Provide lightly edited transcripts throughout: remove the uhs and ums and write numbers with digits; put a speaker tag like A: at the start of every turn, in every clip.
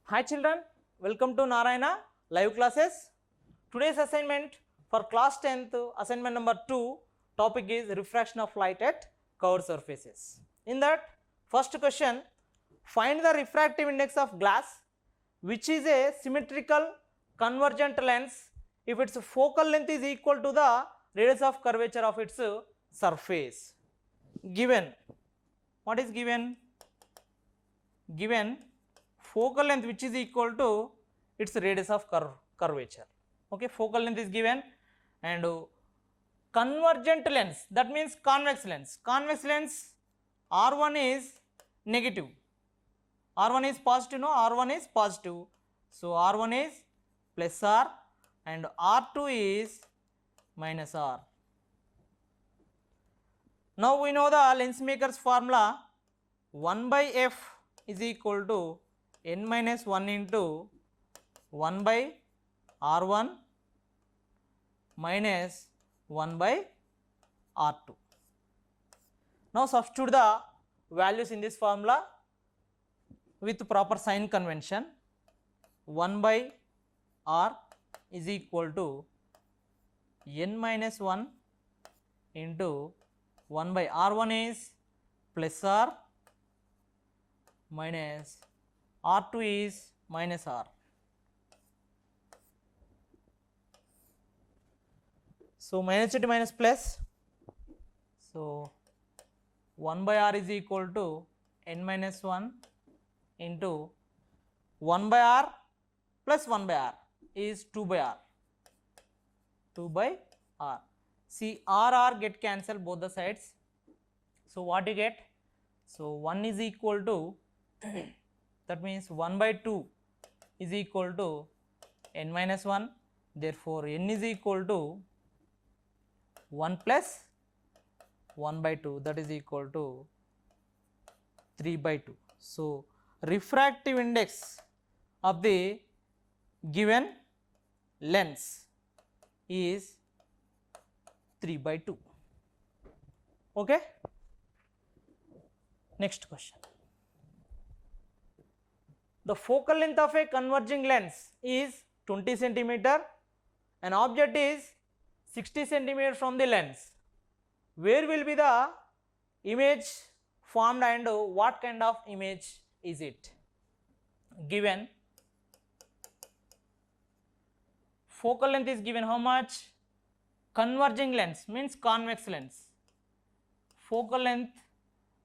A: Hi children, welcome to Narayana live classes. Today's assignment for class 10th, assignment number 2, topic is refraction of light at curved surfaces. In that, first question, find the refractive index of glass which is a symmetrical convergent lens if its focal length is equal to the radius of curvature of its surface. Given, what is given? Given focal length which is equal to its radius of curvature. Okay, focal length is given, and convergent lens, that means convex lens. Convex lens R1 is negative, R1 is positive, no, R1 is positive. So R1 is plus R and R2 is minus R. Now we know the lens maker's formula, 1 by F is equal to n minus 1 into 1 by R1 minus 1 by R2. Now substitute the values in this formula with proper sign convention. 1 by R is equal to n minus 1 into 1 by R1 is plus R minus R2 is minus R. So minus into minus plus, so 1 by R is equal to n minus 1 into 1 by R plus 1 by R is 2 by R, 2 by R. See, R get cancelled both the sides. So what you get? So 1 is equal to that means 1 by 2 is equal to n minus 1, therefore n is equal to 1 plus 1 by 2, that is equal to 3 by 2. So refractive index of the given lens is 3 by 2. Okay. Next question. The focal length of a converging lens is 20 centimeter. An object is 60 centimeter from the lens. Where will be the image formed and what kind of image is it? Given focal length is given how much? Converging lens means convex lens. Focal length,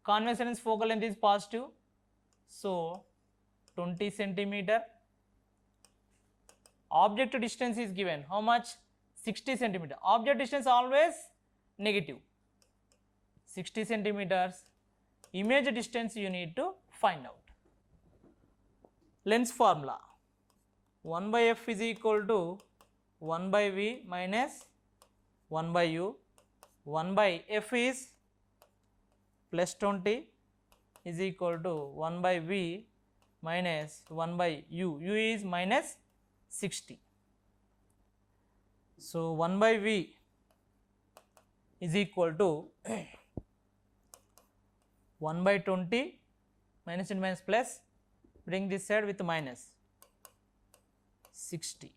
A: convex lens focal length is positive. So 20 centimeter. Object distance is given how much? 60 centimeter. Object distance always negative. 60 centimeters. Image distance you need to find out. Lens formula, 1 by F is equal to 1 by V minus 1 by U. 1 by F is plus 20 is equal to 1 by V minus 1 by U. U is minus 60. So 1 by V is equal to 1 by 20 minus and minus plus, bring this side with minus 60.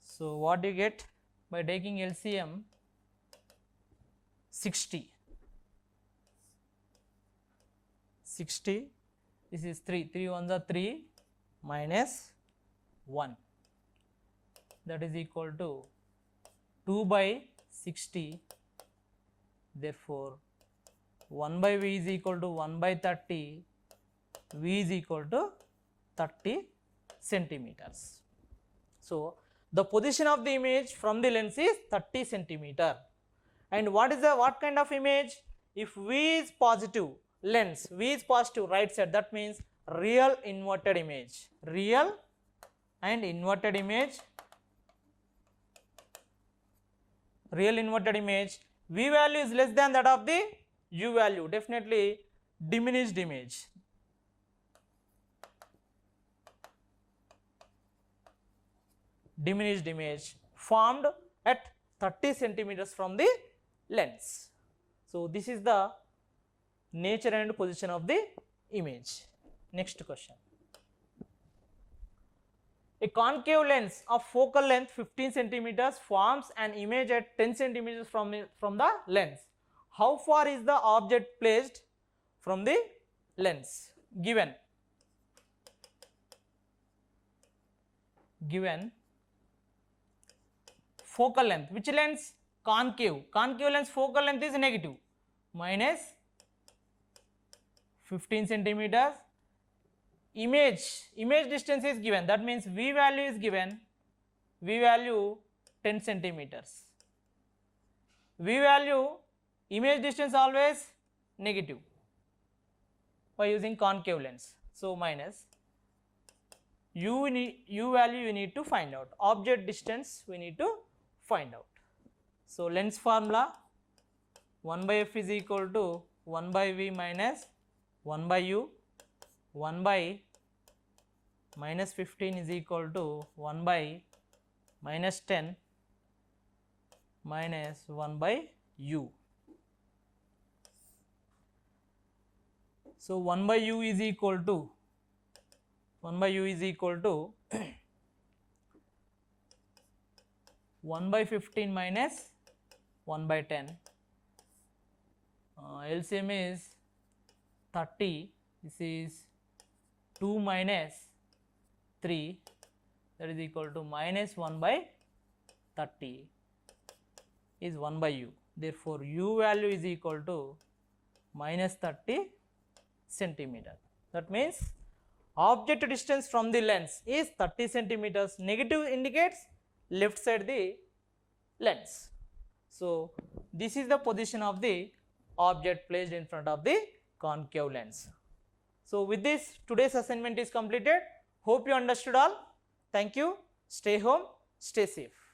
A: So what you get by taking LCM? 60. 60, this is 3, 3 ones are 3 minus 1, that is equal to 2 by 60, therefore 1 by V is equal to 1 by 30, V is equal to 30 centimeters. So the position of the image from the lens is 30 centimeter. And what kind of image? If V is positive, lens V is positive right side, that means real inverted image. Real and inverted image. Real inverted image, V value is less than that of the U value, definitely diminished image. Diminished image formed at 30 centimeters from the lens. So this is the nature and position of the image. Next question. A concave lens of focal length 15 centimeters forms an image at 10 centimeters from the lens. How far is the object placed from the lens? Given focal length, which lens? Concave lens focal length is negative, minus 15 centimeters. Image distance is given, that means V value is given, V value 10 centimeters. V value, image distance always negative by using concave lens. So minus U value you need to find out, object distance we need to find out. So lens formula 1 by f is equal to 1 by V minus 1 by U, 1 by minus 15 is equal to 1 by minus 10 minus 1 by U. So 1 by U is equal to 1 by 15 minus 1 by 10. LCM is 30. This is 2 minus 3, that is equal to minus 1 by 30 is 1 by U. Therefore, U value is equal to minus 30 centimeter. That means object distance from the lens is 30 centimeters. Negative indicates left side the lens. So this is the position of the object placed in front of the concave lens. So with this, today's assignment is completed. Hope you understood all. Thank you. Stay home, stay safe.